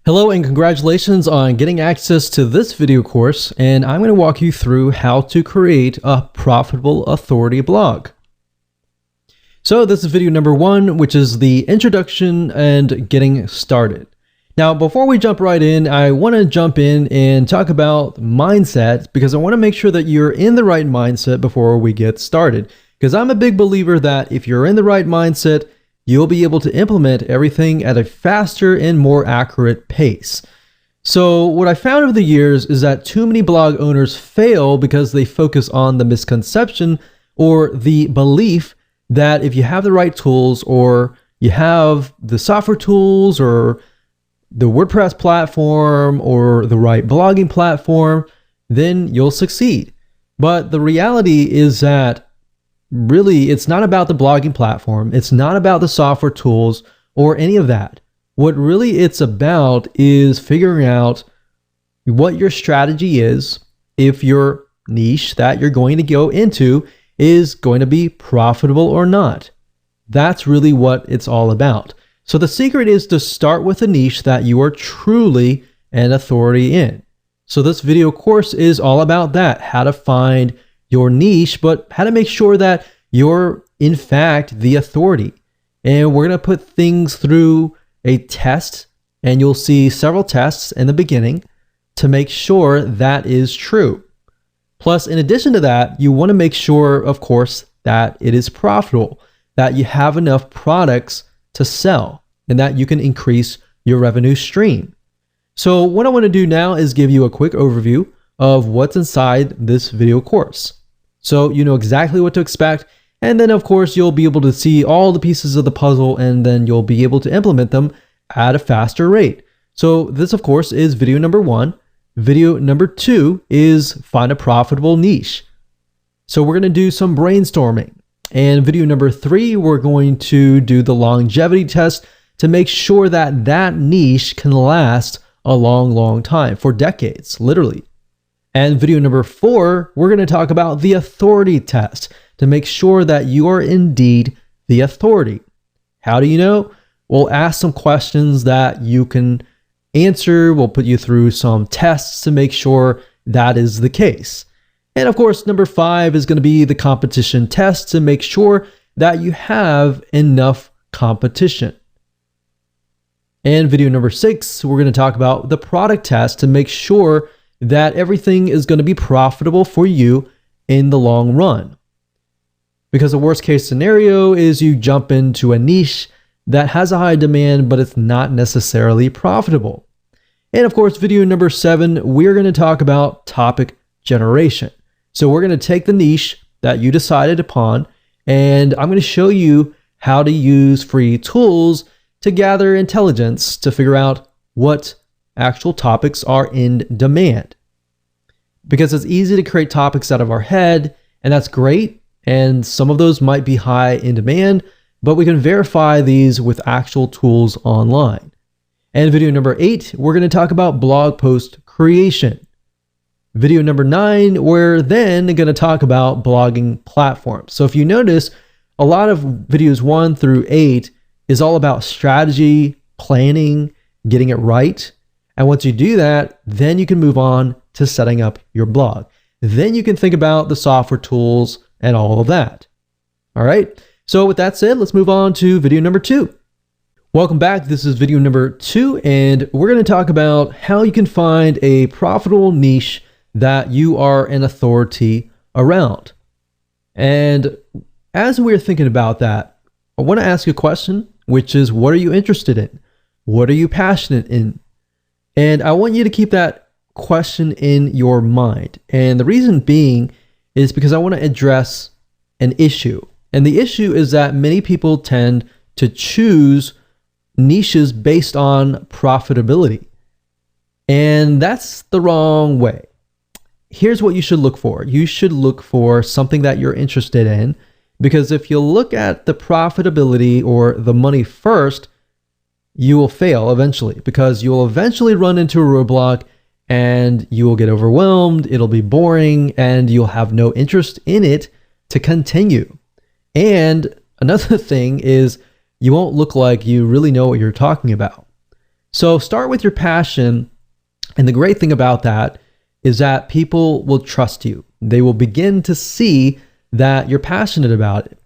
Hello and congratulations on getting access to this video course, and I'm going to walk you through how to create a profitable authority blog. So this is video number 1, which is the introduction and getting started. Now, before we jump right in, I want to jump in and talk about mindset because I want to make sure that you're in the right mindset before we get started. Because I'm a big believer that if you're in the right mindset, you'll be able to implement everything at a faster and more accurate pace. So what I found over the years is that too many blog owners fail because they focus on the misconception or the belief that if you have the right tools or you have the software tools or the WordPress platform or the right blogging platform, then you'll succeed. But the reality is that really, it's not about the blogging platform. It's not about the software tools or any of that. What really it's about is figuring out what your strategy is if your niche that you're going to go into is going to be profitable or not. That's really what it's all about. So the secret is to start with a niche that you are truly an authority in. So this video course is all about that, how to find your niche, but how to make sure that you're in fact the authority. And we're going to put things through a test, and you'll see several tests in the beginning to make sure that is true. Plus, in addition to that, you want to make sure, of course, that it is profitable, that you have enough products to sell, and that you can increase your revenue stream. So what I want to do now is give you a quick overview of what's inside this video course. So you know exactly what to expect, and then of course you'll be able to see all the pieces of the puzzle, and then you'll be able to implement them at a faster rate. So this of course is video number 1. Video number 2 is find a profitable niche. So we're going to do some brainstorming. And video number 3, we're going to do the longevity test to make sure that that niche can last a long time, for decades, literally. And video number 4, we're going to talk about the authority test to make sure that you are indeed the authority. How do you know? We'll ask some questions that you can answer. We'll put you through some tests to make sure that is the case. And of course, number 5 is going to be the competition test to make sure that you have enough competition. And video number 6, we're going to talk about the product test to make sure that everything is going to be profitable for you in the long run. Because the worst case scenario is you jump into a niche that has a high demand, but it's not necessarily profitable. And of course, video number 7, we're going to talk about topic generation. So we're going to take the niche that you decided upon, and I'm going to show you how to use free tools to gather intelligence to figure out what actual topics are in demand. Because it's easy to create topics out of our head, and that's great, and some of those might be high in demand, but we can verify these with actual tools online. And video number 8, we're going to talk about blog post creation. Video number 9, we're then going to talk about blogging platforms. So if you notice, a lot of videos 1 through 8 is all about strategy, planning, getting it right. And once you do that, then you can move on to setting up your blog. Then you can think about the software tools and all of that. All right. So with that said, let's move on to video number 2. Welcome back. This is video number 2, and we're going to talk about how you can find a profitable niche that you are an authority around. And as we're thinking about that, I want to ask you a question, which is, what are you interested in? What are you passionate in? And I want you to keep that question in your mind. And the reason being is because I want to address an issue. And the issue is that many people tend to choose niches based on profitability. And that's the wrong way. Here's what you should look for. You should look for something that you're interested in, because if you look at the profitability or the money first, you will fail eventually, because you will eventually run into a roadblock and you will get overwhelmed. It'll be boring and you'll have no interest in it to continue. And another thing is you won't look like you really know what you're talking about. So start with your passion. And the great thing about that is that people will trust you. They will begin to see that you're passionate about it.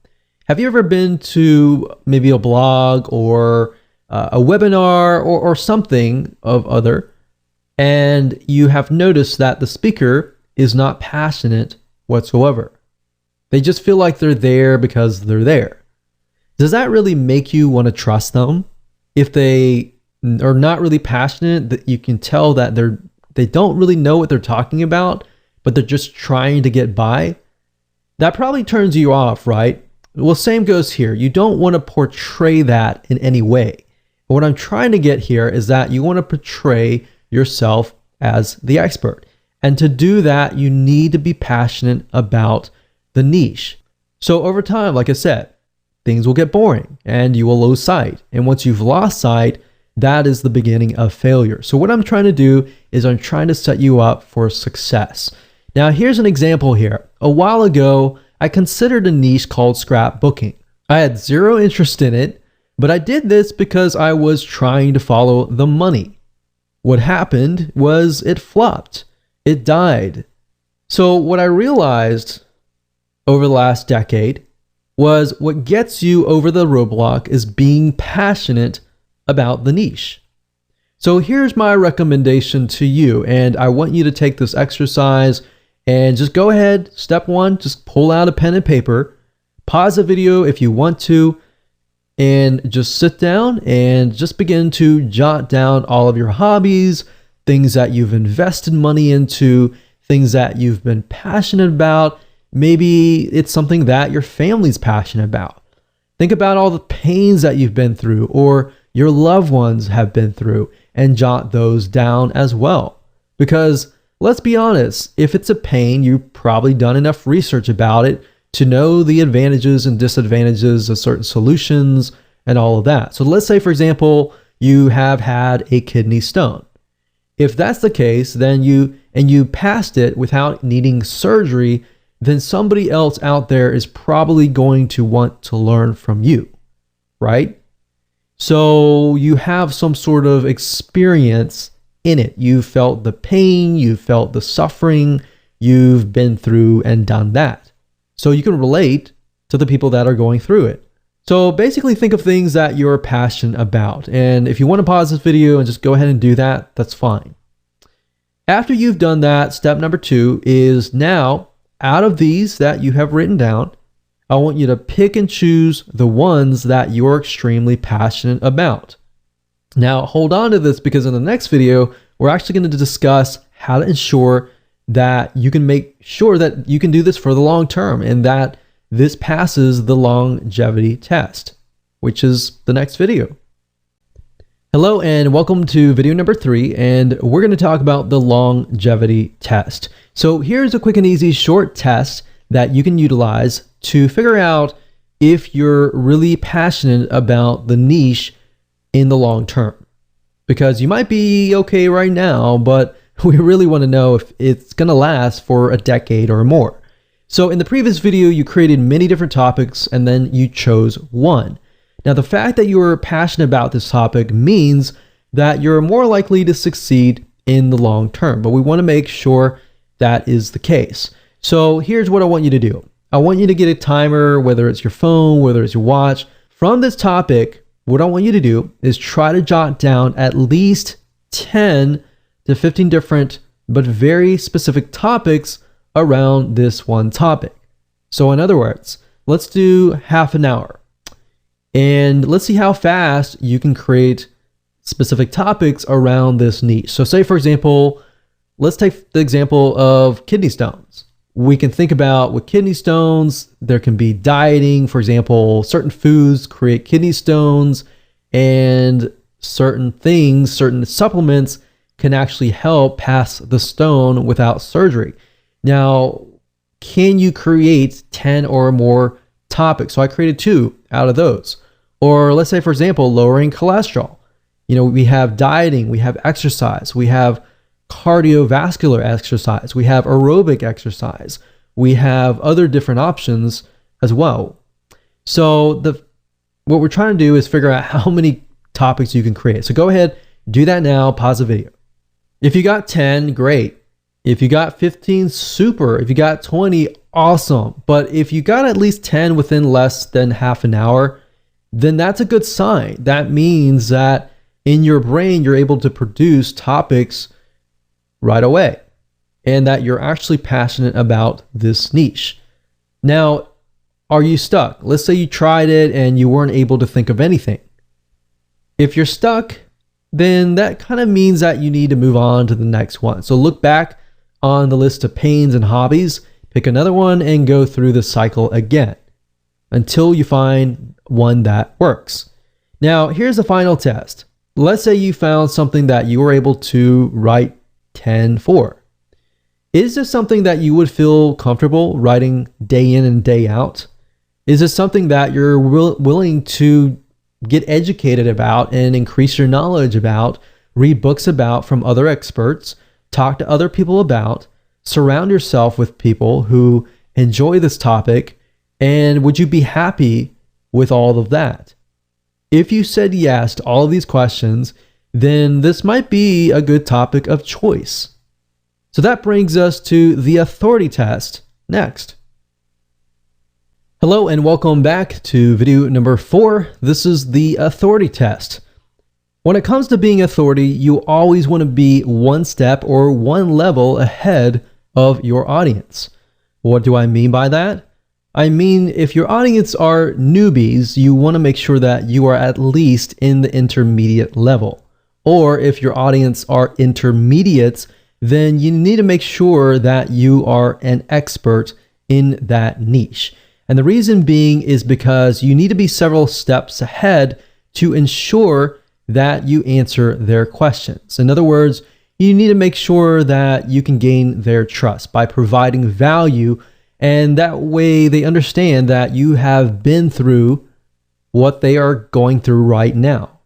Have you ever been to maybe a blog or a webinar or something of other, and you have noticed that the speaker is not passionate whatsoever? They just feel like they're there because they're there. Does that really make you want to trust them? If they are not really passionate, that you can tell that they don't really know what they're talking about, but they're just trying to get by. That probably turns you off, right? Well, same goes here. You don't want to portray that in any way. What I'm trying to get here is that you want to portray yourself as the expert. And to do that, you need to be passionate about the niche. So over time, like I said, things will get boring and you will lose sight. And once you've lost sight, that is the beginning of failure. So what I'm trying to do is I'm trying to set you up for success. Now, here's an example here. A while ago, I considered a niche called scrapbooking. I had zero interest in it, but I did this because I was trying to follow the money. What happened was it flopped. It died. So what I realized over the last decade was what gets you over the roadblock is being passionate about the niche. So here's my recommendation to you, and I want you to take this exercise and just go ahead. Step one, just pull out a pen and paper, pause the video if you want to, and just sit down and just begin to jot down all of your hobbies, things that you've invested money into, things that you've been passionate about. Maybe it's something that your family's passionate about. Think about all the pains that you've been through or your loved ones have been through, and jot those down as well. Because let's be honest, if it's a pain, you've probably done enough research about it to know the advantages and disadvantages of certain solutions and all of that. So let's say, for example, you have had a kidney stone. If that's the case, then you passed it without needing surgery, then somebody else out there is probably going to want to learn from you, right? So you have some sort of experience in it. You felt the pain, you felt the suffering, you've been through and done that. So you can relate to the people that are going through it. So basically think of things that you're passionate about. And if you want to pause this video and just go ahead and do that, that's fine. After you've done that, step number 2 is now, out of these that you have written down, I want you to pick and choose the ones that you're extremely passionate about. Now, hold on to this because in the next video, we're actually going to discuss how to ensure that you can make sure that you can do this for the long term and that this passes the longevity test, which is the next video. Hello and welcome to video number 3, and we're going to talk about the longevity test. So here's a quick and easy short test that you can utilize to figure out if you're really passionate about the niche in the long term. Because you might be okay right now, but we really want to know if it's going to last for a decade or more. So in the previous video, you created many different topics and then you chose one. Now, the fact that you're passionate about this topic means that you're more likely to succeed in the long term, but we want to make sure that is the case. So here's what I want you to do. I want you to get a timer, whether it's your phone, whether it's your watch. From this topic, what I want you to do is try to jot down at least 10 to 15 different but very specific topics around this one topic. So in other words, let's do half an hour. And let's see how fast you can create specific topics around this niche. So say, for example, let's take the example of kidney stones. We can think about with kidney stones, there can be dieting. For example, certain foods create kidney stones, and certain things, certain supplements can actually help pass the stone without surgery. Now, can you create 10 or more topics? So I created 2 out of those. Or let's say, for example, lowering cholesterol. You know, we have dieting, we have exercise, we have cardiovascular exercise, we have aerobic exercise, we have other different options as well. So what we're trying to do is figure out how many topics you can create. So go ahead, do that now, pause the video. If you got 10, great. If you got 15, super. If you got 20, awesome. But if you got at least 10 within less than half an hour, then that's a good sign. That means that in your brain, you're able to produce topics right away and that you're actually passionate about this niche. Now, are you stuck? Let's say you tried it and you weren't able to think of anything. If you're stuck, then that kind of means that you need to move on to the next one. So look back on the list of pains and hobbies, pick another one and go through the cycle again until you find one that works. Now, here's the final test. Let's say you found something that you were able to write 10 for. Is this something that you would feel comfortable writing day in and day out? Is this something that you're willing to get educated about and increase your knowledge about, read books about from other experts, talk to other people about, surround yourself with people who enjoy this topic, and would you be happy with all of that? If you said yes to all of these questions, then this might be a good topic of choice. So that brings us to the authority test next. Hello and welcome back to video number 4. This is the authority test. When it comes to being authority, you always want to be one step or one level ahead of your audience. What do I mean by that? I mean, if your audience are newbies, you want to make sure that you are at least in the intermediate level. Or if your audience are intermediates, then you need to make sure that you are an expert in that niche. And the reason being is because you need to be several steps ahead to ensure that you answer their questions. In other words, you need to make sure that you can gain their trust by providing value, and that way they understand that you have been through what they are going through right now.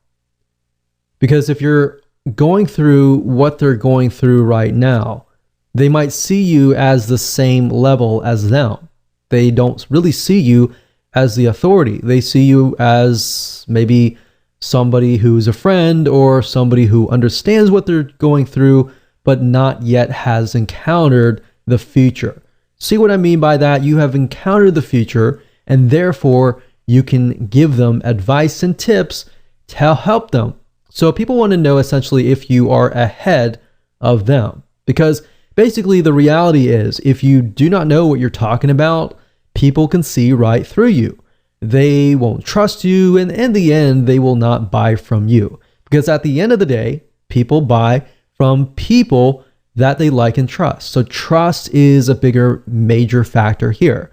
Because if you're going through what they're going through right now, they might see you as the same level as them. They don't really see you as the authority. They see you as maybe somebody who's a friend or somebody who understands what they're going through, but not yet has encountered the future. See what I mean by that? You have encountered the future, and therefore you can give them advice and tips to help them. So people want to know essentially if you are ahead of them, because basically the reality is if you do not know what you're talking about, people can see right through you. They won't trust you, and in the end, they will not buy from you. Because at the end of the day, people buy from people that they like and trust. So trust is a bigger, major factor here.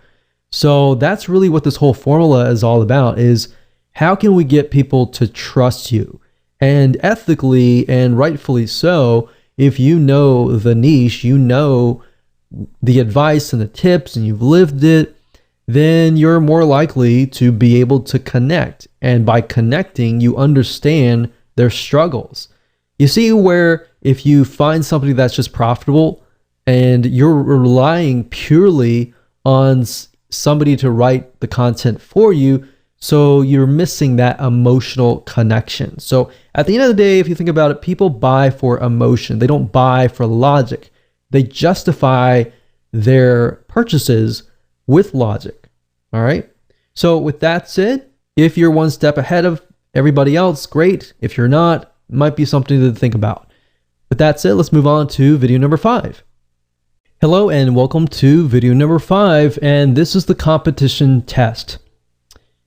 So that's really what this whole formula is all about, is how can we get people to trust you? And ethically and rightfully so, if you know the niche, you know the advice and the tips, and you've lived it, then you're more likely to be able to connect. And by connecting, you understand their struggles. You see where if you find somebody that's just profitable and you're relying purely on somebody to write the content for you, so you're missing that emotional connection. So at the end of the day, if you think about it, people buy for emotion. They don't buy for logic. They justify their purchases with logic. All right. So with that said, if you're one step ahead of everybody else, great. If you're not, it might be something to think about. With that said, let's move on to video number 5. Hello and welcome to video number 5, and this is the competition test.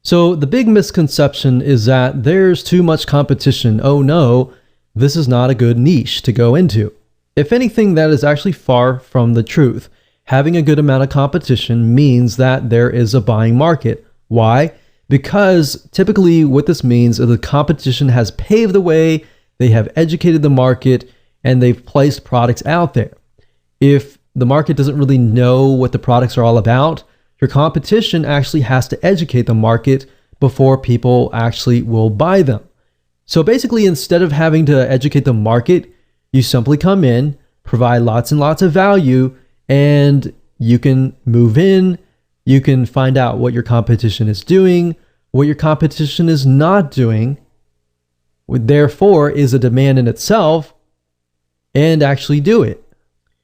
So the big misconception is that there's too much competition. Oh no, this is not a good niche to go into. If anything, that is actually far from the truth. Having a good amount of competition means that there is a buying market. Why? Because typically what this means is the competition has paved the way, they have educated the market, and they've placed products out there. If the market doesn't really know what the products are all about, your competition actually has to educate the market before people actually will buy them. So basically, instead of having to educate the market, you simply come in, provide lots and lots of value, and you can move in, you can find out what your competition is doing, what your competition is not doing, therefore is a demand in itself, and actually do it.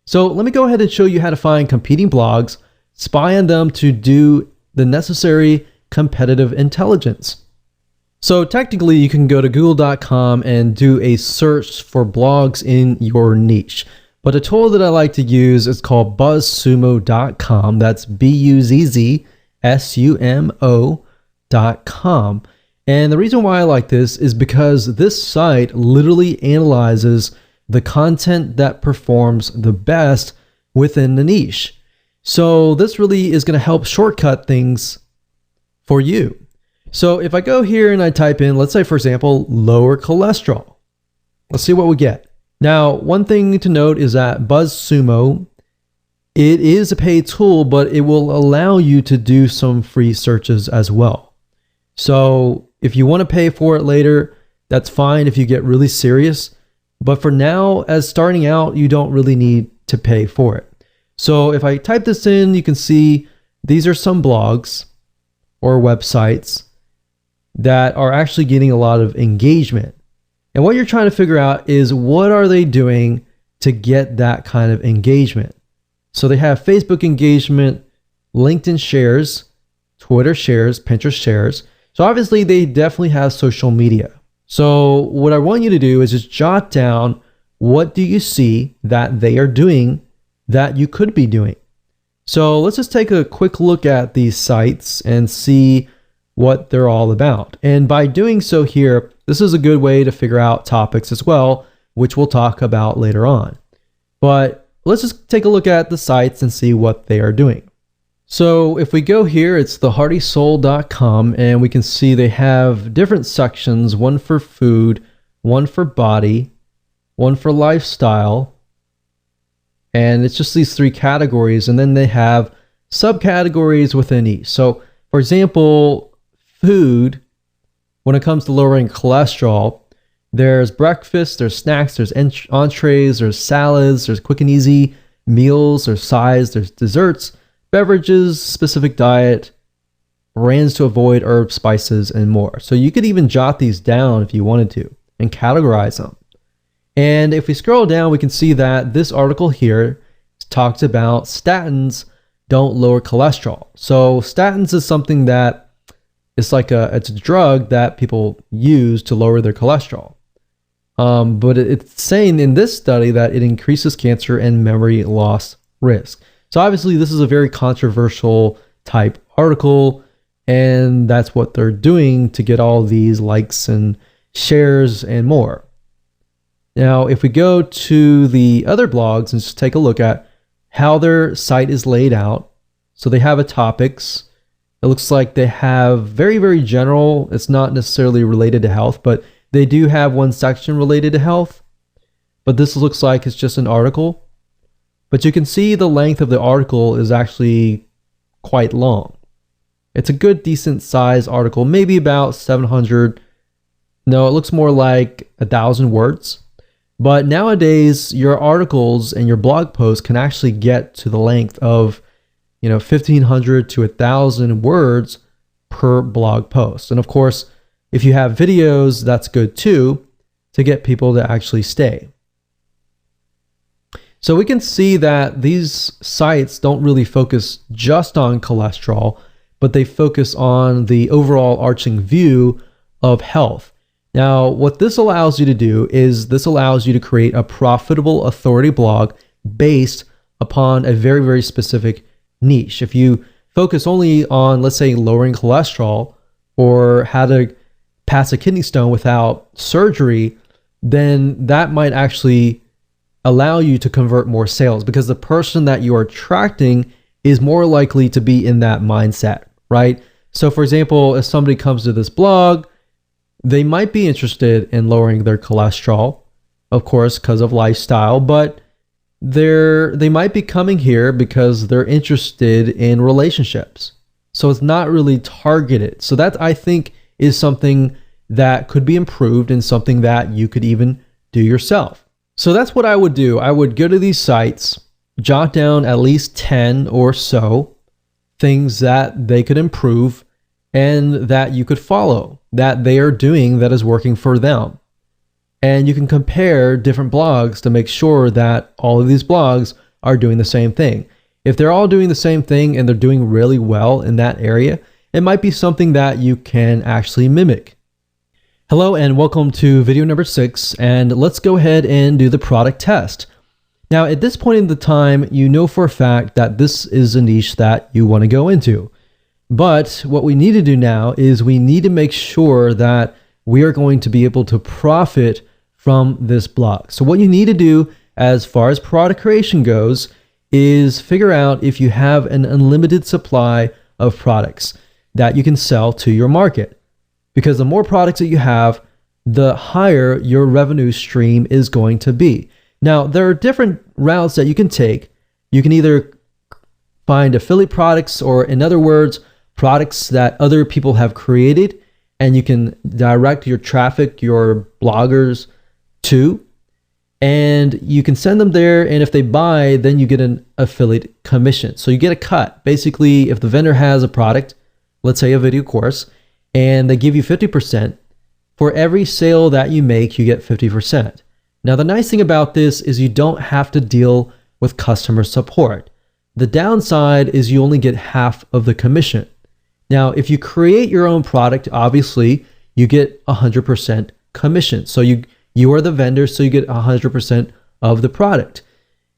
So let me go ahead and show you how to find competing blogs, spy on them to do the necessary competitive intelligence. So technically you can go to google.com and do a search for blogs in your niche. But a tool that I like to use is called buzzsumo.com. That's buzzsumo.com. And the reason why I like this is because this site literally analyzes the content that performs the best within the niche. So this really is going to help shortcut things for you. So if I go here and I type in, let's say for example, lower cholesterol, let's see what we get. Now, one thing to note is that BuzzSumo, it is a paid tool, but it will allow you to do some free searches as well. So if you want to pay for it later, that's fine if you get really serious. But for now, as starting out, you don't really need to pay for it. So if I type this in, you can see these are some blogs or websites that are actually getting a lot of engagement. And what you're trying to figure out is what are they doing to get that kind of engagement? So they have Facebook engagement, LinkedIn shares, Twitter shares, Pinterest shares. So obviously they definitely have social media. So what I want you to do is just jot down what do you see that they are doing that you could be doing. So let's just take a quick look at these sites and see what they're all about. And by doing so here, this is a good way to figure out topics as well, which we'll talk about later on. But let's just take a look at the sites and see what they are doing. So if we go here, it's theheartysoul.com, and we can see they have different sections, one for food, one for body, one for lifestyle, and it's just these three categories, and then they have subcategories within each. So for example, food, when it comes to lowering cholesterol, there's breakfast, there's snacks, there's entrees, there's salads, there's quick and easy meals, there's sides, there's desserts, beverages, specific diet, brands to avoid, herbs, spices, and more. So you could even jot these down if you wanted to and categorize them. And if we scroll down, we can see that this article here talks about statins don't lower cholesterol. So statins is something that it's a drug that people use to lower their cholesterol. But it's saying in this study that it increases cancer and memory loss risk. So obviously this is a very controversial type article, and that's what they're doing to get all these likes and shares and more. Now, if we go to the other blogs and just take a look at how their site is laid out. So they have a topics. It looks like they have very, very general. It's not necessarily related to health, but they do have one section related to health. But this looks like it's just an article. But you can see the length of the article is actually quite long. It's a good, decent size article, maybe about 700. No, it looks more like 1,000 words. But nowadays, your articles and your blog posts can actually get to the length of 1,500 to 1,000 words per blog post. And of course, if you have videos, that's good too, to get people to actually stay. So we can see that these sites don't really focus just on cholesterol, but they focus on the overall arching view of health. Now, what this allows you to do is this allows you to create a profitable authority blog based upon a very, very specific niche. If you focus only on, let's say, lowering cholesterol or how to pass a kidney stone without surgery, then that might actually allow you to convert more sales because the person that you are attracting is more likely to be in that mindset, right? So for example, if somebody comes to this blog, they might be interested in lowering their cholesterol, of course, because of lifestyle, but they might be coming here because they're interested in relationships. So it's not really targeted. So that, I think, is something that could be improved and something that you could even do yourself. So that's what I would do. I would go to these sites, jot down at least 10 or so things that they could improve and that you could follow, that they are doing that is working for them. And you can compare different blogs to make sure that all of these blogs are doing the same thing. If they're all doing the same thing and they're doing really well in that area, it might be something that you can actually mimic. Hello and welcome to video number 6, and let's go ahead and do the product test. Now, at this point in the time, you know for a fact that this is a niche that you want to go into. But what we need to do now is we need to make sure that we are going to be able to profit from this blog. So what you need to do as far as product creation goes is figure out if you have an unlimited supply of products that you can sell to your market. Because the more products that you have, the higher your revenue stream is going to be. Now, there are different routes that you can take. You can either find affiliate products, or in other words, products that other people have created, and you can direct your traffic, your bloggers to, and you can send them there, and if they buy, then you get an affiliate commission. So you get a cut. Basically, if the vendor has a product, let's say a video course, and they give you 50%, for every sale that you make, you get 50%. Now, the nice thing about this is you don't have to deal with customer support. The downside is you only get half of the commission. Now, if you create your own product, obviously, you get 100% commission. So you are the vendor, so you get 100% of the product.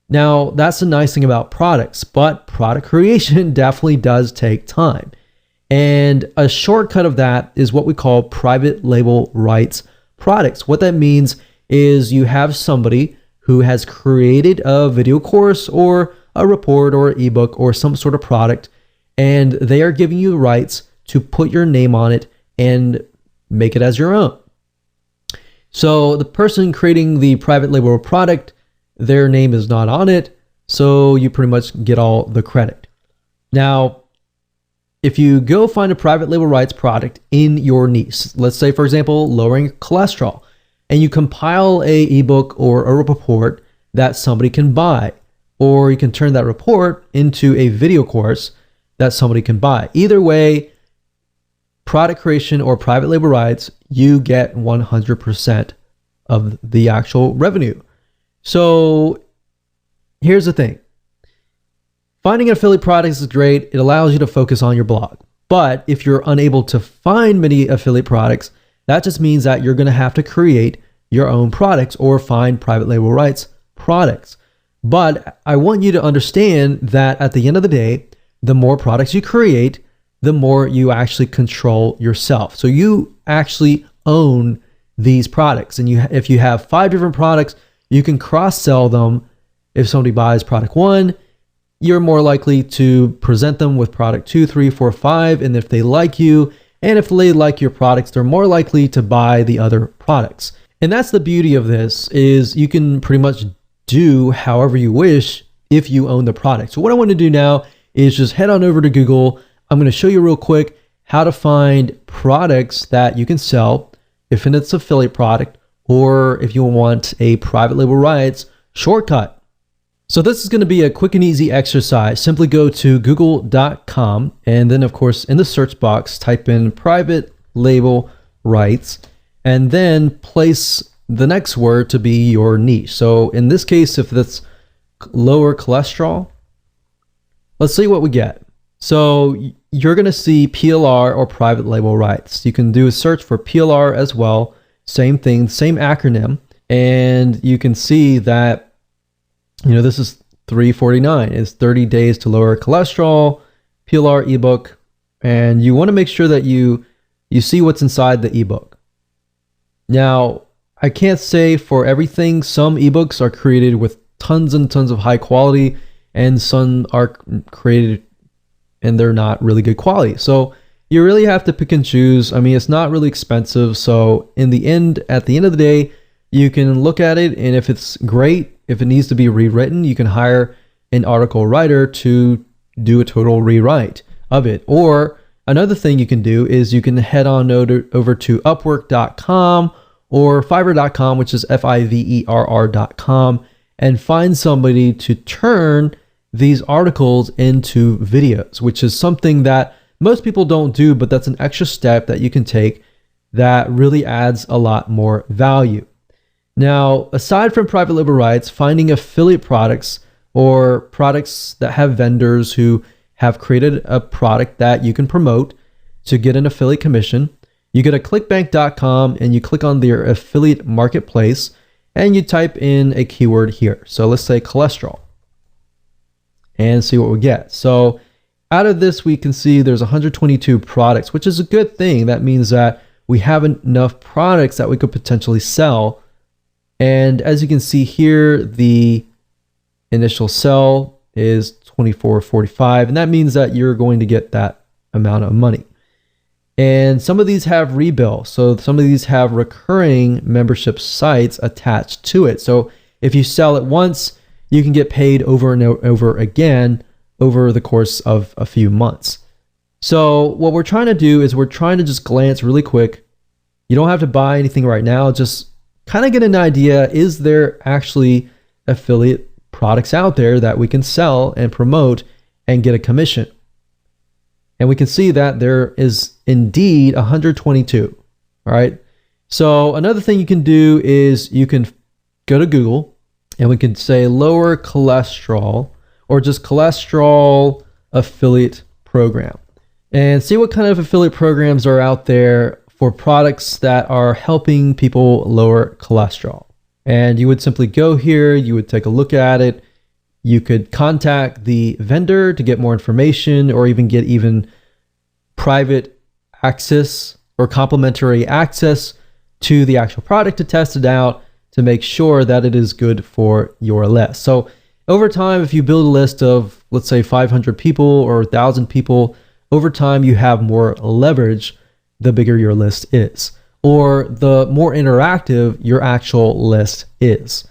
Now, that's the nice thing about products, but product creation definitely does take time. And a shortcut of that is what we call private label rights products. What that means is you have somebody who has created a video course or a report or ebook or some sort of product, and they are giving you rights to put your name on it and make it as your own. So the person creating the private label product, their name is not on it, so you pretty much get all the credit. Now, if you go find a private label rights product in your niche, let's say, for example, lowering cholesterol, and you compile a ebook or a report that somebody can buy, or you can turn that report into a video course that somebody can buy. Either way, product creation or private label rights, you get 100% of the actual revenue. So here's the thing. Finding affiliate products is great. It allows you to focus on your blog. But if you're unable to find many affiliate products, that just means that you're going to have to create your own products or find private label rights products. But I want you to understand that at the end of the day, the more products you create, the more you actually control yourself. So you actually own these products. And if you have 5 different products, you can cross-sell them. If somebody buys product 1, you're more likely to present them with product 2, 3, 4, 5. And if they like you, and if they like your products, they're more likely to buy the other products. And that's the beauty of this, is you can pretty much do however you wish if you own the product. So what I want to do now is just head on over to Google. I'm going to show you real quick how to find products that you can sell if it's an affiliate product, or if you want a private label rights shortcut. So this is going to be a quick and easy exercise. Simply go to google.com, and then of course in the search box type in private label rights, and then place the next word to be your niche. So in this case, if that's lower cholesterol, let's see what we get. So you're going to see PLR or private label rights. You can do a search for PLR as well. Same thing, same acronym. And you can see that, this is $3.49. It's 30 days to lower cholesterol, PLR ebook. And you want to make sure that you see what's inside the ebook. Now, I can't say for everything. Some ebooks are created with tons and tons of high quality, and some are created and they're not really good quality. So you really have to pick and choose. I mean, it's not really expensive. So at the end of the day, you can look at it, and if it's great, if it needs to be rewritten, you can hire an article writer to do a total rewrite of it. Or another thing you can do is you can head on over to upwork.com or fiverr.com, which is fiverr.com, and find somebody to turn these articles into videos, which is something that most people don't do, but that's an extra step that you can take that really adds a lot more value. Now, aside from private label rights, finding affiliate products or products that have vendors who have created a product that you can promote to get an affiliate commission, you go to clickbank.com and you click on their affiliate marketplace and you type in a keyword here. So let's say cholesterol and see what we get. So out of this, we can see there's 122 products, which is a good thing. That means that we have enough products that we could potentially sell. And as you can see here, the initial sell is $24.45, and that means that you're going to get that amount of money. And some of these have rebill. So some of these have recurring membership sites attached to it. So if you sell it once, you can get paid over and over again over the course of a few months. So what we're trying to do is we're trying to just glance really quick. You don't have to buy anything right now. Just kind of get an idea. Is there actually affiliate products out there that we can sell and promote and get a commission? And we can see that there is indeed 122. All right. So another thing you can do is you can go to Google and we can say lower cholesterol or just cholesterol affiliate program and see what kind of affiliate programs are out there for products that are helping people lower cholesterol. And you would simply go here, you would take a look at it. You could contact the vendor to get more information or even get private access or complimentary access to the actual product to test it out to make sure that it is good for your list. So over time, if you build a list of, let's say 500 people or 1,000 people, over time you have more leverage the bigger your list is, or the more interactive your actual list is.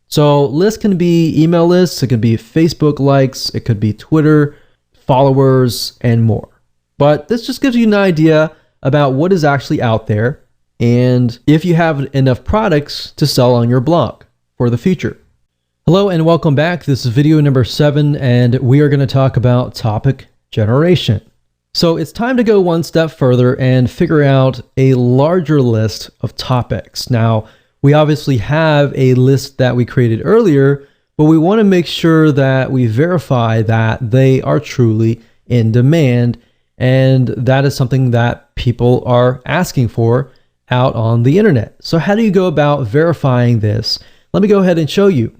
So lists can be email lists, it could be Facebook likes, it could be Twitter followers, and more. But this just gives you an idea about what is actually out there and if you have enough products to sell on your blog for the future. Hello and welcome back. This is video number 7 and we are going to talk about topic generation. So it's time to go one step further and figure out a larger list of topics. Now, we obviously have a list that we created earlier, but we want to make sure that we verify that they are truly in demand. And that is something that people are asking for out on the internet. So how do you go about verifying this? Let me go ahead and show you.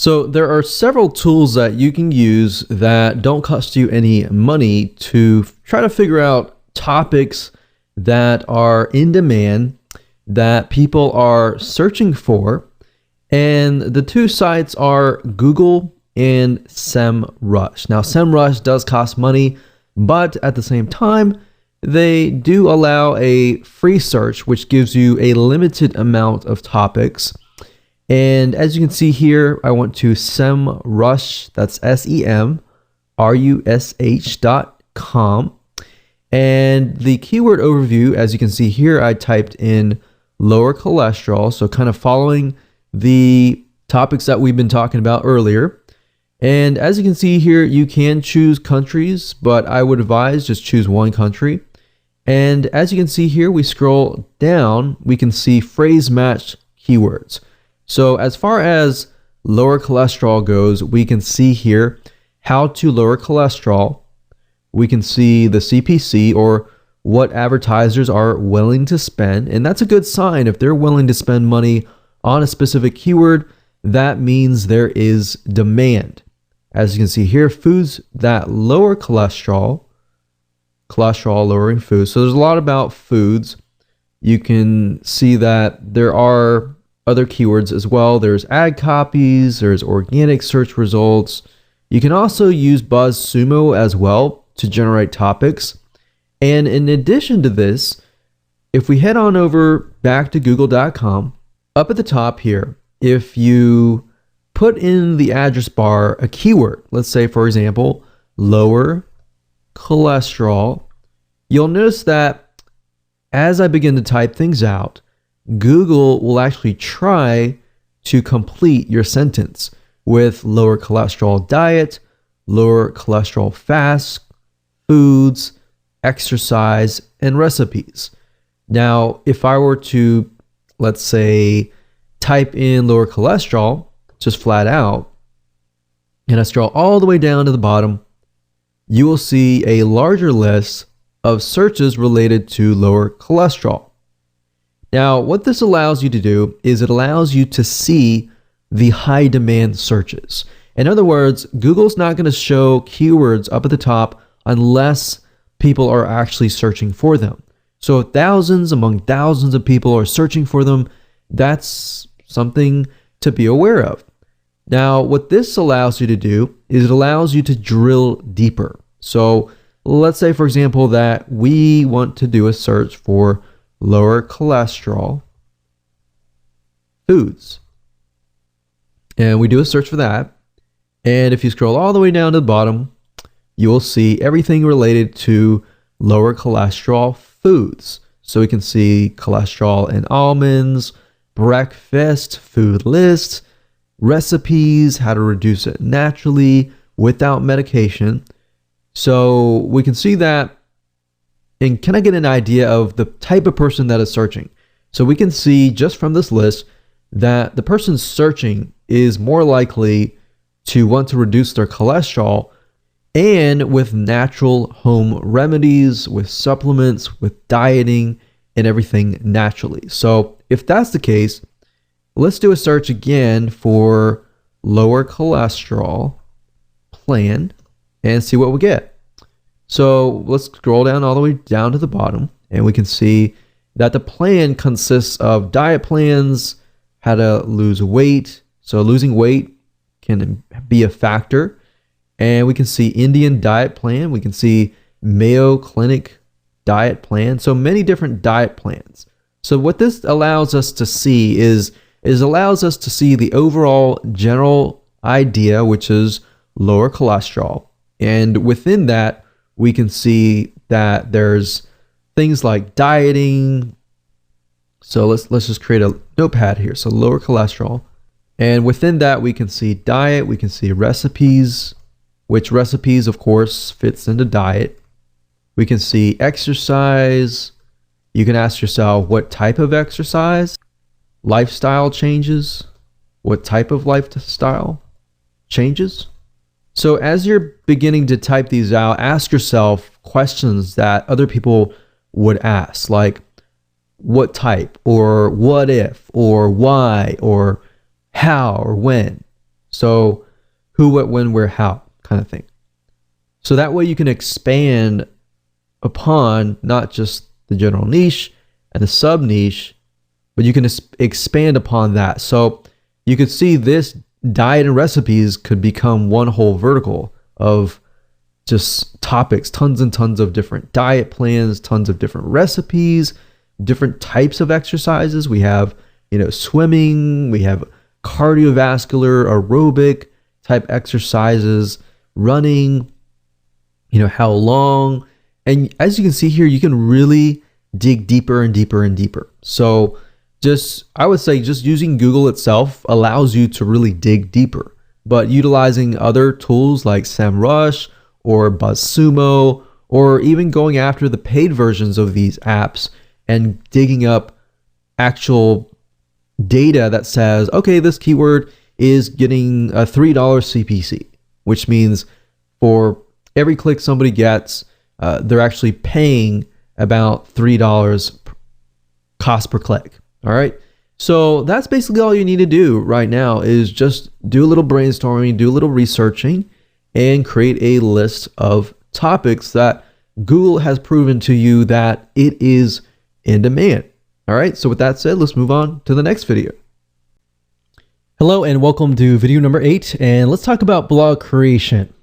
So there are several tools that you can use that don't cost you any money to try to figure out topics that are in demand, that people are searching for. And the two sites are Google and SEMrush. Now, SEMrush does cost money, but at the same time, they do allow a free search, which gives you a limited amount of topics. And as you can see here, I went to SEMrush, that's SEMrush.com. And the keyword overview, as you can see here, I typed in lower cholesterol. So kind of following the topics that we've been talking about earlier. And as you can see here, you can choose countries, but I would advise just choose one country. And as you can see here, we scroll down, we can see phrase match keywords. So as far as lower cholesterol goes, we can see here how to lower cholesterol. We can see the CPC or what advertisers are willing to spend. And that's a good sign. If they're willing to spend money on a specific keyword, that means there is demand. As you can see here, foods that lower cholesterol lowering foods. So there's a lot about foods. You can see that there are other keywords as well. There's ad copies, there's organic search results. You can also use BuzzSumo as well to generate topics. And in addition to this, if we head on over back to google.com, up at the top here, if you put in the address bar a keyword, let's say for example, lower cholesterol, you'll notice that as I begin to type things out, Google will actually try to complete your sentence with lower cholesterol diet, lower cholesterol fast, foods, exercise, and recipes. Now, if I were to, let's say, type in lower cholesterol, just flat out, and I scroll all the way down to the bottom, you will see a larger list of searches related to lower cholesterol. Now, what this allows you to do is it allows you to see the high demand searches. In other words, Google's not going to show keywords up at the top unless people are actually searching for them. So if thousands among thousands of people are searching for them, that's something to be aware of. Now, what this allows you to do is it allows you to drill deeper. So let's say, for example, that we want to do a search for lower cholesterol foods. And we do a search for that. And if you scroll all the way down to the bottom, you will see everything related to lower cholesterol foods. So we can see cholesterol in almonds, breakfast, food lists, recipes, how to reduce it naturally without medication. So we can see that and can I get an idea of the type of person that is searching? So we can see just from this list that the person searching is more likely to want to reduce their cholesterol and with natural home remedies, with supplements, with dieting and everything naturally. So if that's the case, let's do a search again for lower cholesterol plan and see what we get. So let's scroll down all the way down to the bottom and we can see that the plan consists of diet plans, how to lose weight. So losing weight can be a factor. And we can see Indian diet plan. We can see Mayo Clinic diet plan. So many different diet plans. So what this allows us to see is allows us to see the overall general idea, which is lower cholesterol. And within that, we can see that there's things like dieting. So let's just create a notepad here. So lower cholesterol. And within that, we can see diet. We can see recipes, which recipes, of course, fits into diet. We can see exercise. You can ask yourself what type of exercise, lifestyle changes, what type of lifestyle changes. So as you're beginning to type these out, ask yourself questions that other people would ask, like what type, or what if, or why, or how, or when. So who, what, when, where, how kind of thing. So that way you can expand upon not just the general niche and the sub niche, but you can expand upon that. So you could see this diet and recipes could become one whole vertical of just topics, tons and tons of different diet plans, tons of different recipes, different types of exercises. We have, swimming, we have cardiovascular, aerobic type exercises, running, how long. And as you can see here, you can really dig deeper and deeper and deeper. So I would say just using Google itself allows you to really dig deeper, but utilizing other tools like SEMrush or BuzzSumo, or even going after the paid versions of these apps and digging up actual data that says, okay, this keyword is getting a $3 CPC, which means for every click somebody gets, they're actually paying about $3 cost per click. All right. So that's basically all you need to do right now is just do a little brainstorming, do a little researching, and create a list of topics that Google has proven to you that it is in demand. All right. So with that said, let's move on to the next video. Hello and welcome to video number 8. And let's talk about blog creation.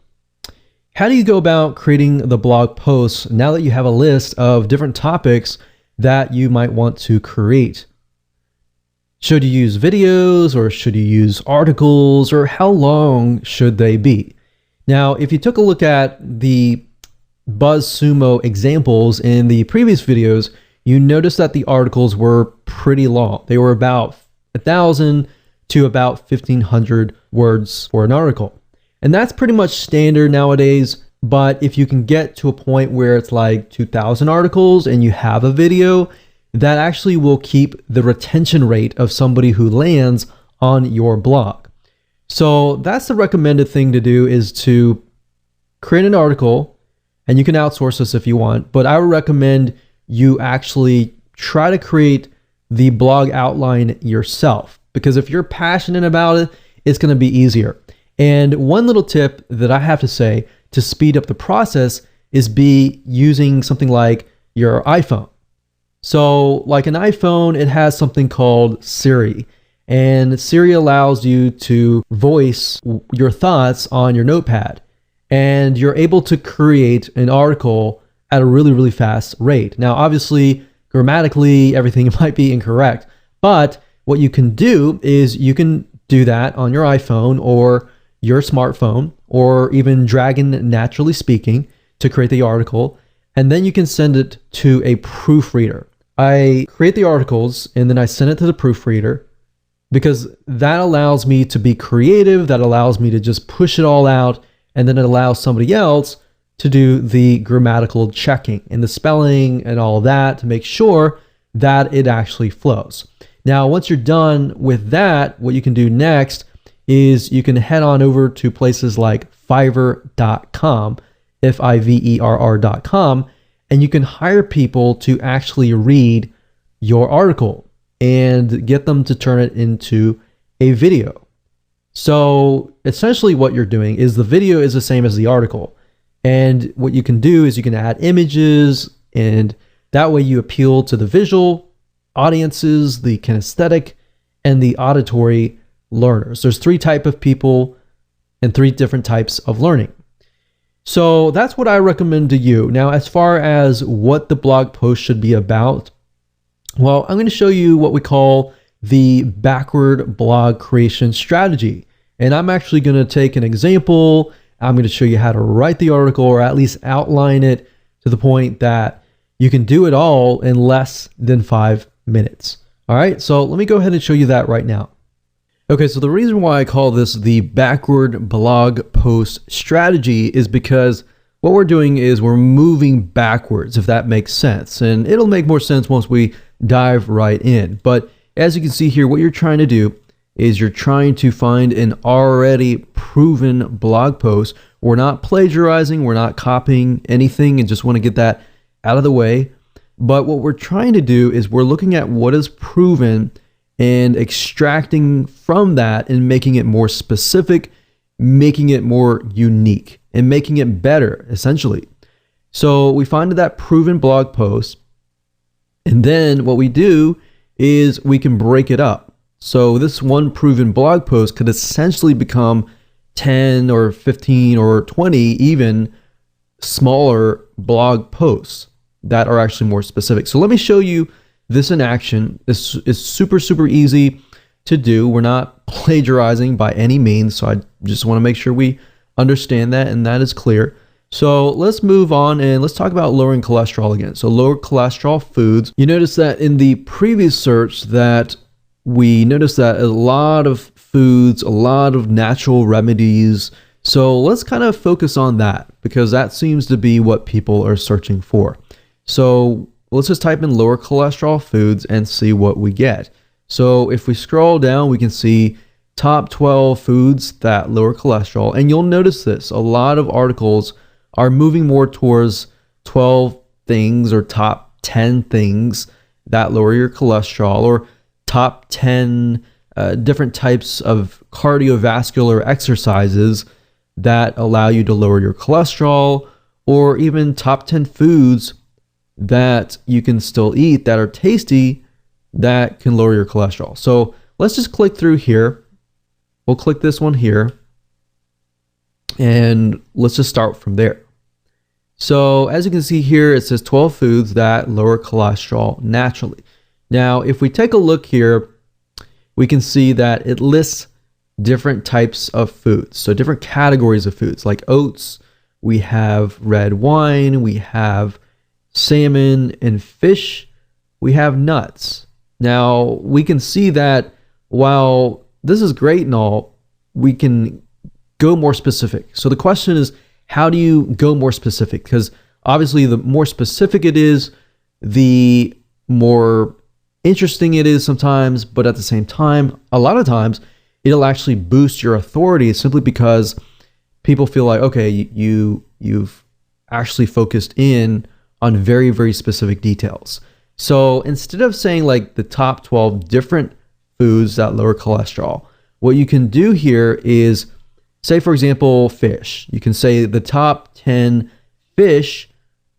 How do you go about creating the blog posts now that you have a list of different topics that you might want to create? Should you use videos or should you use articles, or how long should they be? Now, if you took a look at the BuzzSumo examples in the previous videos, you notice that the articles were pretty long. They were about 1,000 to about 1,500 words for an article. And that's pretty much standard nowadays. But if you can get to a point where it's like 2,000 articles and you have a video, that actually will keep the retention rate of somebody who lands on your blog. So that's the recommended thing to do, is to create an article, and you can outsource this if you want, but I would recommend you actually try to create the blog outline yourself, because if you're passionate about it, it's going to be easier. And one little tip that I have to say to speed up the process is be using something like your iPhone. So like an iPhone, it has something called Siri, and Siri allows you to voice your thoughts on your notepad, and you're able to create an article at a really, really fast rate. Now, obviously, grammatically, everything might be incorrect, but what you can do is you can do that on your iPhone or your smartphone, or even Dragon Naturally Speaking, to create the article, and then you can send it to a proofreader. I create the articles and then I send it to the proofreader, because that allows me to be creative, that allows me to just push it all out, and then it allows somebody else to do the grammatical checking and the spelling and all that to make sure that it actually flows. Now, once you're done with that, what you can do next is you can head on over to places like Fiverr.com, Fiverr.com, and you can hire people to actually read your article and get them to turn it into a video. So essentially what you're doing is the video is the same as the article. And what you can do is you can add images, and that way you appeal to the visual audiences, the kinesthetic, and the auditory learners. There's 3 types of people and 3 different types of learning. So that's what I recommend to you. Now, as far as what the blog post should be about, well, I'm going to show you what we call the backward blog creation strategy. And I'm actually going to take an example. I'm going to show you how to write the article, or at least outline it to the point that you can do it all in less than 5 minutes. All right, so let me go ahead and show you that right now. Okay, so the reason why I call this the backward blog post strategy is because what we're doing is we're moving backwards, if that makes sense. And it'll make more sense once we dive right in. But as you can see here, what you're trying to do is you're trying to find an already proven blog post. We're not plagiarizing, we're not copying anything, and just want to get that out of the way. But what we're trying to do is we're looking at what is proven and extracting from that and making it more specific, making it more unique, and making it better, essentially. So we find that proven blog post, and then what we do is we can break it up. So this one proven blog post could essentially become 10 or 15 or 20 even smaller blog posts that are actually more specific. So let me show you this in action. This is super, super easy to do. We're not plagiarizing by any means, so I just want to make sure we understand that and that is clear. So let's move on and let's talk about lowering cholesterol again. So lower cholesterol foods. You notice that in the previous search that we noticed that a lot of foods, a lot of natural remedies. So let's kind of focus on that, because that seems to be what people are searching for. So let's just type in lower cholesterol foods and see what we get. So if we scroll down, we can see top 12 foods that lower cholesterol. And you'll notice this, a lot of articles are moving more towards 12 things or top 10 things that lower your cholesterol, or top 10 different types of cardiovascular exercises that allow you to lower your cholesterol, or even top 10 foods that you can still eat that are tasty that can lower your cholesterol. So let's just click through here. We'll click this one here, and let's just start from there. So as you can see here, it says 12 foods that lower cholesterol naturally. Now, if we take a look here, we can see that it lists different types of foods. So different categories of foods like oats, we have red wine, we have salmon and fish, we have nuts. Now, we can see that while this is great and all, we can go more specific. So the question is, how do you go more specific? Because obviously the more specific it is, the more interesting it is sometimes, but at the same time, a lot of times it'll actually boost your authority simply because people feel like, okay, you've actually focused in on very, very specific details. So instead of saying like the top 12 different foods that lower cholesterol, what you can do here is say, for example, fish. You can say the top 10 fish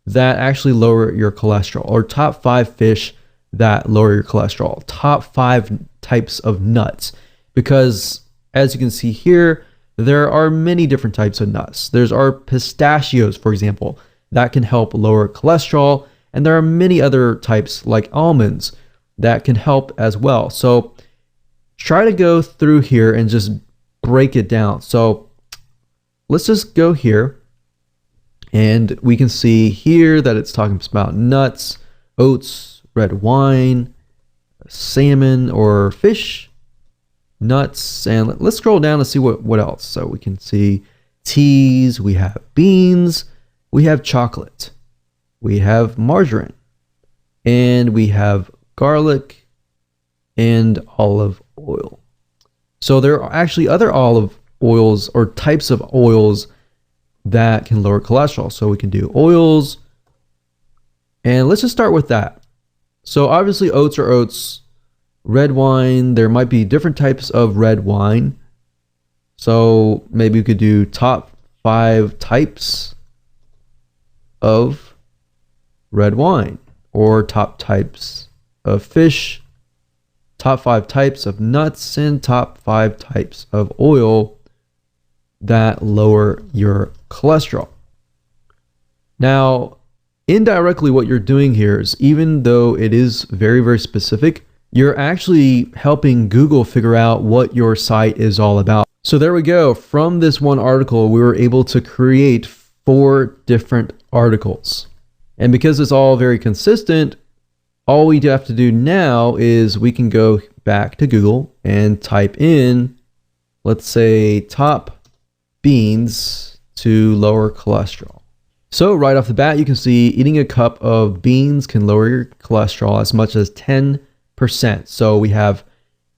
that actually lower your cholesterol, or top 5 fish that lower your cholesterol, top 5 types of nuts. Because as you can see here, there are many different types of nuts. There's our pistachios, for example, that can help lower cholesterol. And there are many other types like almonds that can help as well. So try to go through here and just break it down. So let's just go here, and we can see here that it's talking about nuts, oats, red wine, salmon or fish, nuts, and let's scroll down and see what else. So we can see teas, we have beans, we have chocolate, we have margarine, and we have garlic and olive oil. So there are actually other olive oils or types of oils that can lower cholesterol. So we can do oils, and let's just start with that. So obviously oats are oats. Red wine, there might be different types of red wine. So maybe we could do top 5 types of red wine, or top types of fish, top 5 types of nuts, and top 5 types of oil that lower your cholesterol. Now, indirectly, what you're doing here is, even though it is very, very specific, you're actually helping Google figure out what your site is all about. So there we go. From this one article, we were able to create 4 different articles. And because it's all very consistent, all we have to do now is we can go back to Google and type in, let's say, top beans to lower cholesterol. So right off the bat, you can see eating a cup of beans can lower your cholesterol as much as 10%. So we have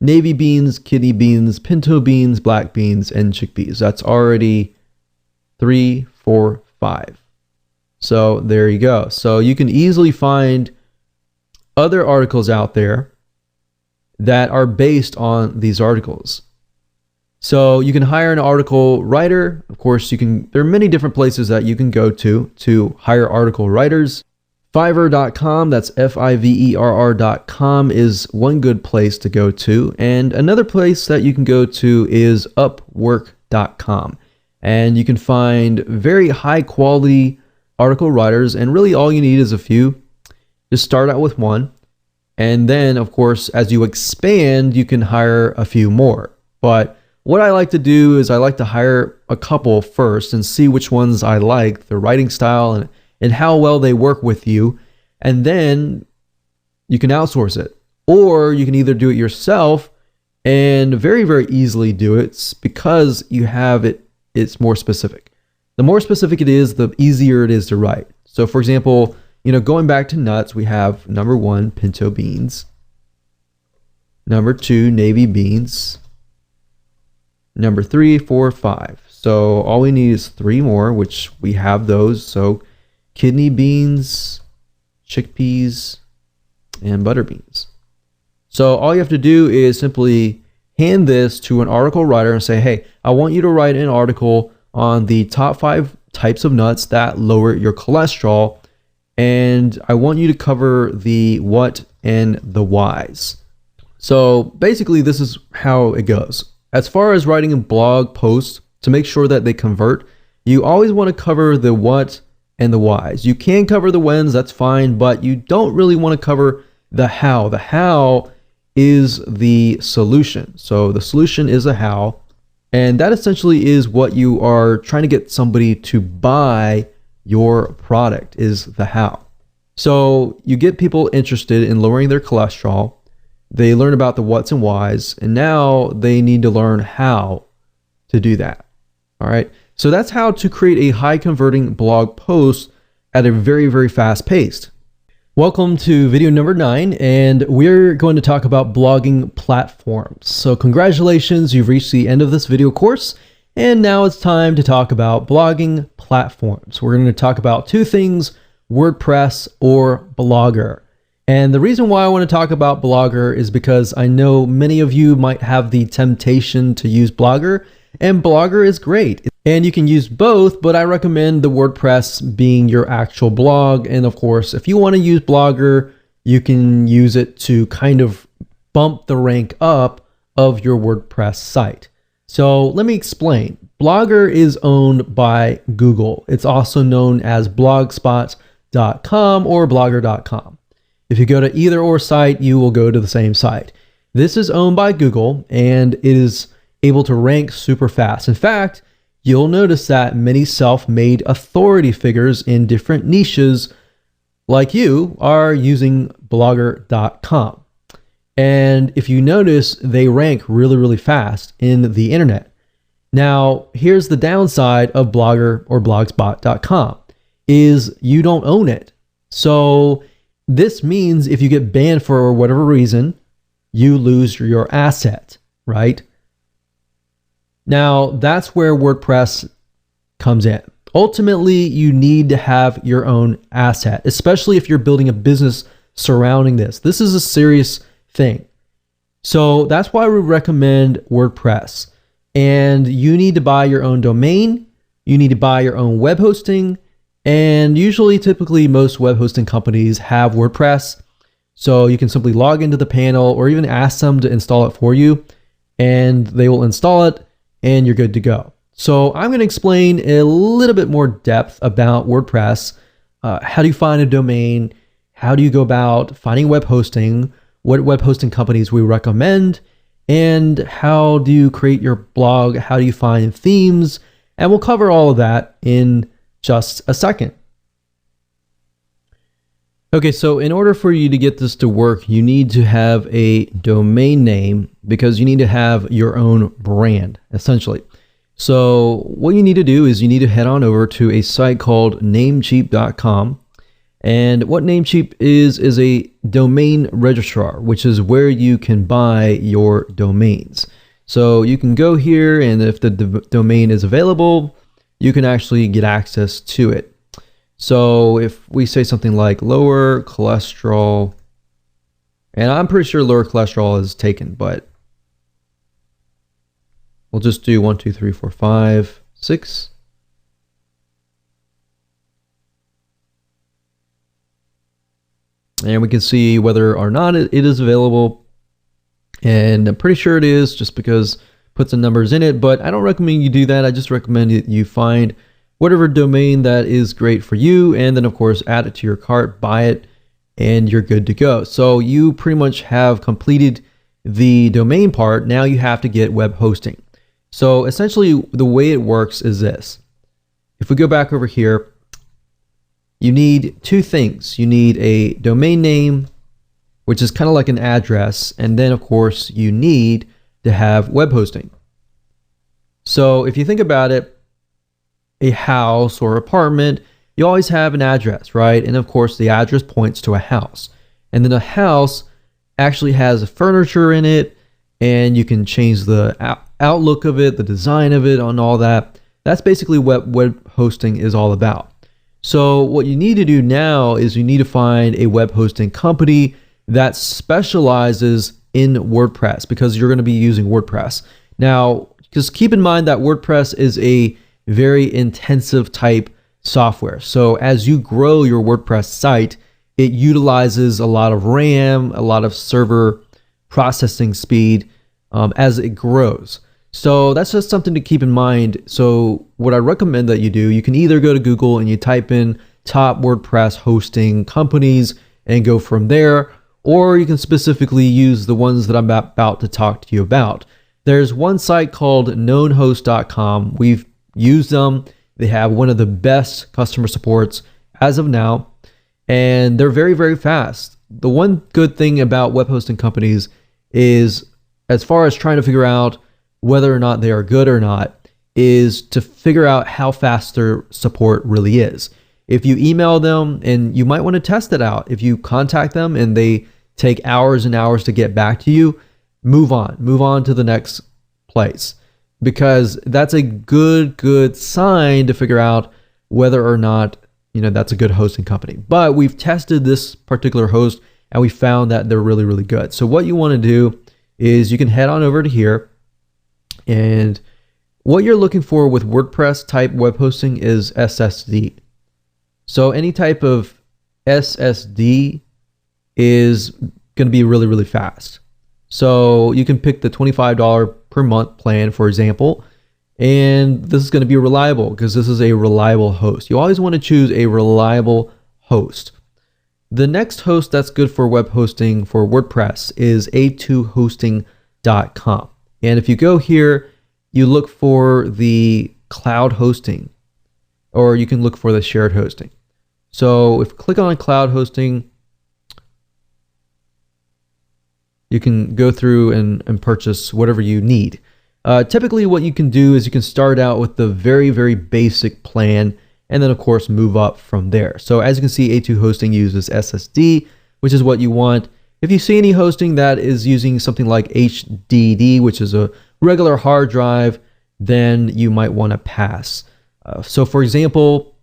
navy beans, kidney beans, pinto beans, black beans, and chickpeas. That's already 3, 4, 5. So there you go. So you can easily find other articles out there that are based on these articles. So you can hire an article writer. Of course, there are many different places that you can go to hire article writers. Fiverr.com, that's Fiverr.com, is one good place to go to. And another place that you can go to is Upwork.com. And you can find very high quality article writers. And really all you need is a few. Just start out with one. And then, of course, as you expand, you can hire a few more. But what I like to do is I like to hire a couple first and see which ones I like, their writing style and how well they work with you. And then you can outsource it. Or you can either do it yourself and very, very easily do it because you have it. It's more specific. The more specific it is, the easier it is to write. So for example, going back to nuts, we have number 1, pinto beans. Number 2, navy beans. Number 3, 4, 5. So all we need is 3 more, which we have those. So kidney beans, chickpeas, and butter beans. So all you have to do is simply hand this to an article writer and say, hey, I want you to write an article on the top 5 types of nuts that lower your cholesterol. And I want you to cover the what and the whys. So basically, this is how it goes. As far as writing a blog post, to make sure that they convert, you always want to cover the what and the whys. You can cover the whens, that's fine, but you don't really want to cover the how. The how is the solution. So the solution is a how, and that essentially is what you are trying to get somebody to buy your product, is the how. So you get people interested in lowering their cholesterol. They learn about the what's and whys, and now they need to learn how to do that. All right. So that's how to create a high converting blog post at a very, very fast pace. Welcome to video number 9, and we're going to talk about blogging platforms. So congratulations, you've reached the end of this video course, and now it's time to talk about blogging platforms. We're going to talk about two things, WordPress or Blogger. And the reason why I want to talk about Blogger is because I know many of you might have the temptation to use Blogger, and Blogger is great. And you can use both, but I recommend the WordPress being your actual blog. And of course, if you want to use Blogger, you can use it to kind of bump the rank up of your WordPress site. So let me explain. Blogger is owned by Google. It's also known as blogspot.com or blogger.com. If you go to either or site, you will go to the same site. This is owned by Google, and it is able to rank super fast. In fact, you'll notice that many self-made authority figures in different niches like you are using blogger.com. And if you notice, they rank really, really fast in the internet. Now, here's the downside of Blogger or blogspot.com is you don't own it. So this means if you get banned for whatever reason, you lose your asset, right? Now, that's where WordPress comes in. Ultimately, you need to have your own asset, especially if you're building a business surrounding this. This is a serious thing. So that's why we recommend WordPress. And you need to buy your own domain. You need to buy your own web hosting. And usually, typically, most web hosting companies have WordPress. So you can simply log into the panel or even ask them to install it for you, and they will install it, and you're good to go. So I'm going to explain a little bit more depth about WordPress. How do you find a domain? How do you go about finding web hosting? What web hosting companies we recommend? And how do you create your blog? How do you find themes? And we'll cover all of that in just a second. Okay, so in order for you to get this to work, you need to have a domain name because you need to have your own brand, essentially. So what you need to do is you need to head on over to a site called namecheap.com. And what Namecheap is a domain registrar, which is where you can buy your domains. So you can go here, and if the domain is available, you can actually get access to it. So if we say something like lower cholesterol, and I'm pretty sure lower cholesterol is taken, but we'll just do 1, 2, 3, 4, 5, 6. And we can see whether or not it is available. And I'm pretty sure it is just because it puts the numbers in it, but I don't recommend you do that. I just recommend that you find whatever domain that is great for you, and then of course add it to your cart, buy it, and you're good to go. So you pretty much have completed the domain part. Now you have to get web hosting. So essentially the way it works is this. If we go back over here, you need two things. You need a domain name, which is kind of like an address, and then of course you need to have web hosting. So if you think about it, a house or apartment, you always have an address, right? And of course the address points to a house. And then a house actually has furniture in it, and you can change the outlook of it, the design of it, on all that. That's basically what web hosting is all about. So what you need to do now is you need to find a web hosting company that specializes in WordPress, because you're going to be using WordPress. Now, just keep in mind that WordPress is a very intensive type software. So as you grow your WordPress site, it utilizes a lot of RAM, a lot of server processing speed as it grows. So that's just something to keep in mind. So what I recommend that you do, you can either go to Google and you type in top WordPress hosting companies and go from there, or you can specifically use the ones that I'm about to talk to you about. There's one site called knownhost.com. We've used them. They have one of the best customer supports as of now, and they're very, very fast. The one good thing about web hosting companies is, as far as trying to figure out whether or not they are good or not, is to figure out how fast their support really is. if you email them, and you might want to test it out, if you contact them and they take hours and hours to get back to you, move on to the next place, because that's a good sign to figure out whether or not, that's a good hosting company. But we've tested this particular host and we found that they're really good. So what you want to do is you can head on over to here, and what you're looking for with WordPress type web hosting is SSD. So any type of SSD is going to be really fast. So you can pick the $25 per month plan, for example, and this is going to be reliable because this is a reliable host. You always want to choose a reliable host. The next host that's good for web hosting for WordPress is a2hosting.com. And if you go here, you look for the cloud hosting, or you can look for the shared hosting. So if you click on cloud hosting, you can go through and purchase whatever you need. Typically what you can do is you can start out with the very basic plan, and then of course move up from there. So as you can see, A2 hosting uses SSD, which is what you want. If you see any hosting that is using something like HDD, which is a regular hard drive, then you might want to pass. So for example,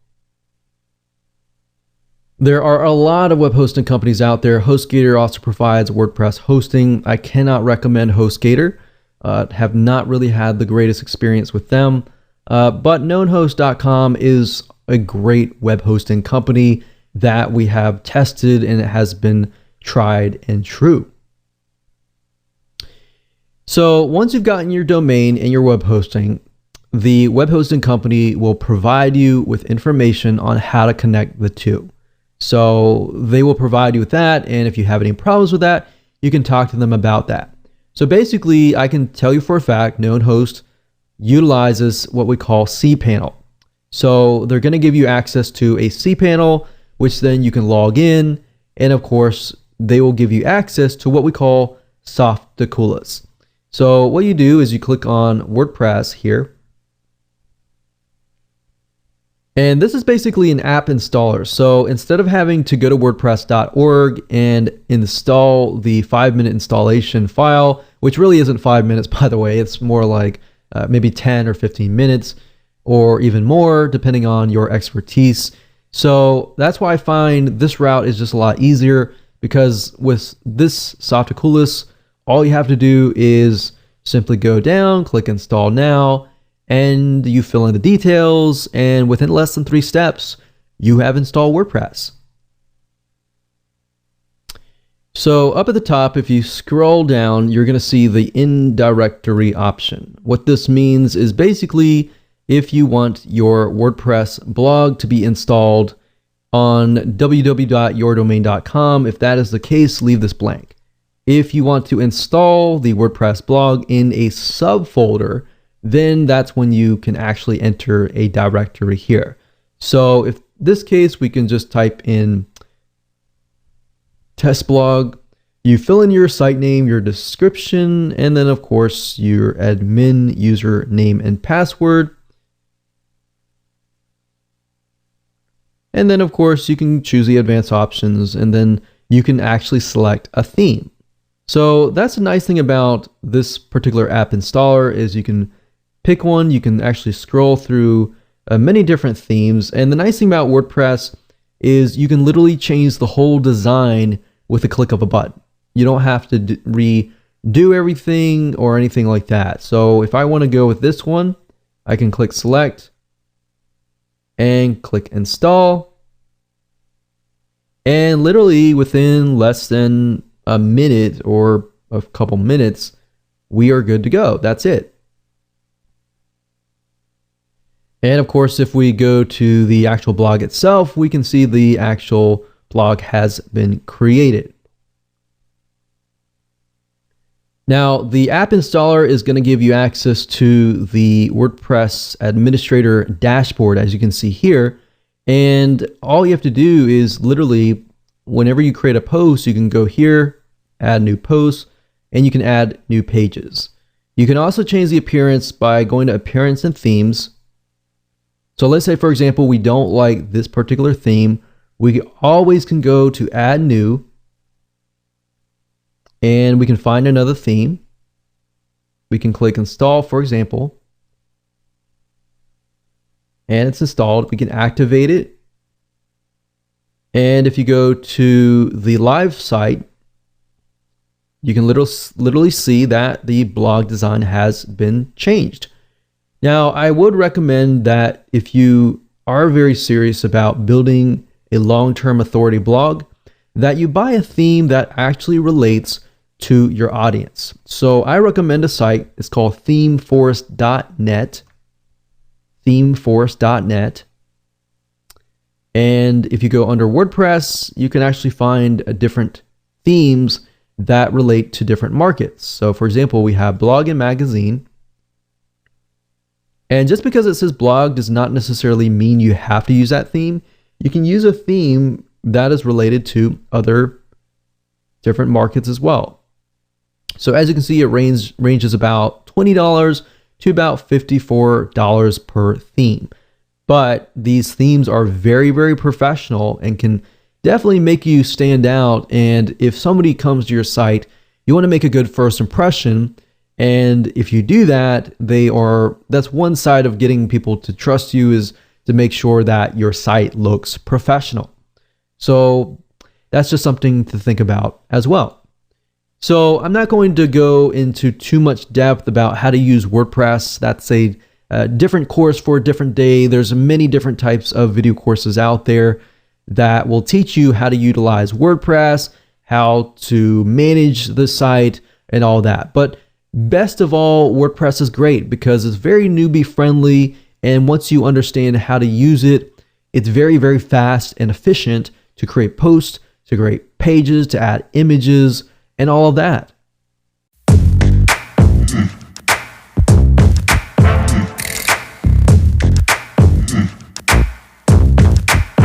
there are a lot of web hosting companies out there. HostGator also provides WordPress hosting. I cannot recommend HostGator. Have not really had the greatest experience with them. But knownhost.com is a great web hosting company that we have tested, and it has been tried and true. So once you've gotten your domain and your web hosting, the web hosting company will provide you with information on how to connect the two. So they will provide you with that, and if you have any problems with that, you can talk to them about that. So basically, I can tell you for a fact, KnownHost utilizes what we call cPanel. So they're going to give you access to a cPanel, which then you can log in, and of course, they will give you access to what we call Softaculous. So what you do is you click on WordPress here, and this is basically an app installer. So instead of having to go to wordpress.org and install the 5-minute installation file, which really isn't 5 minutes, by the way, it's more like maybe 10 or 15 minutes or even more, depending on your expertise. So that's why I find this route is just a lot easier, because with this Softaculous, all you have to do is simply go down, click install now, and you fill in the details, and within less than 3 steps, you have installed WordPress. So up at the top, if you scroll down, you're going to see the in directory option. What this means is basically if you want your WordPress blog to be installed on www.yourdomain.com, if that is the case, leave this blank. If you want to install the WordPress blog in a subfolder, then that's when you can actually enter a directory here. So if this case, we can just type in test blog, you fill in your site name, your description, and then of course your admin username and password. And then of course you can choose the advanced options, and then you can actually select a theme. So that's a nice thing about this particular app installer is you can pick one, you can actually scroll through many different themes. And the nice thing about WordPress is you can literally change the whole design with a click of a button. You don't have to redo everything or anything like that. So if I want to go with this one, I can click select and click install. And literally within less than a minute or a couple minutes, we are good to go. That's it. And of course, if we go to the actual blog itself, we can see the actual blog has been created. Now, the app installer is going to give you access to the WordPress administrator dashboard, as you can see here. And all you have to do is literally, whenever you create a post, you can go here, add new posts, and you can add new pages. You can also change the appearance by going to appearance and themes. So let's say, for example, we don't like this particular theme. We always can go to add new, and we can find another theme. We can click install, for example, and it's installed. We can activate it. And if you go to the live site, you can literally see that the blog design has been changed. Now, I would recommend that if you are very serious about building a long-term authority blog, that you buy a theme that actually relates to your audience. So I recommend a site. It's called themeforest.net. Themeforest.net. And if you go under WordPress, you can actually find different themes that relate to different markets. So for example, we have blog and magazine. And just because it says blog does not necessarily mean you have to use that theme. You can use a theme that is related to other different markets as well. So as you can see, it ranges about $20 to about $54 per theme. But these themes are very, very professional and can definitely make you stand out. And if somebody comes to your site, you want to make a good first impression. And if you do that, that's one side of getting people to trust you, is to make sure that your site looks professional. So that's just something to think about as well. So I'm not going to go into too much depth about how to use WordPress. That's a different course for a different day. There's many different types of video courses out there that will teach you how to utilize WordPress, how to manage the site, and all that. But best of all, WordPress is great because it's very newbie friendly. And once you understand how to use it, it's very, very fast and efficient to create posts, to create pages, to add images, and all of that.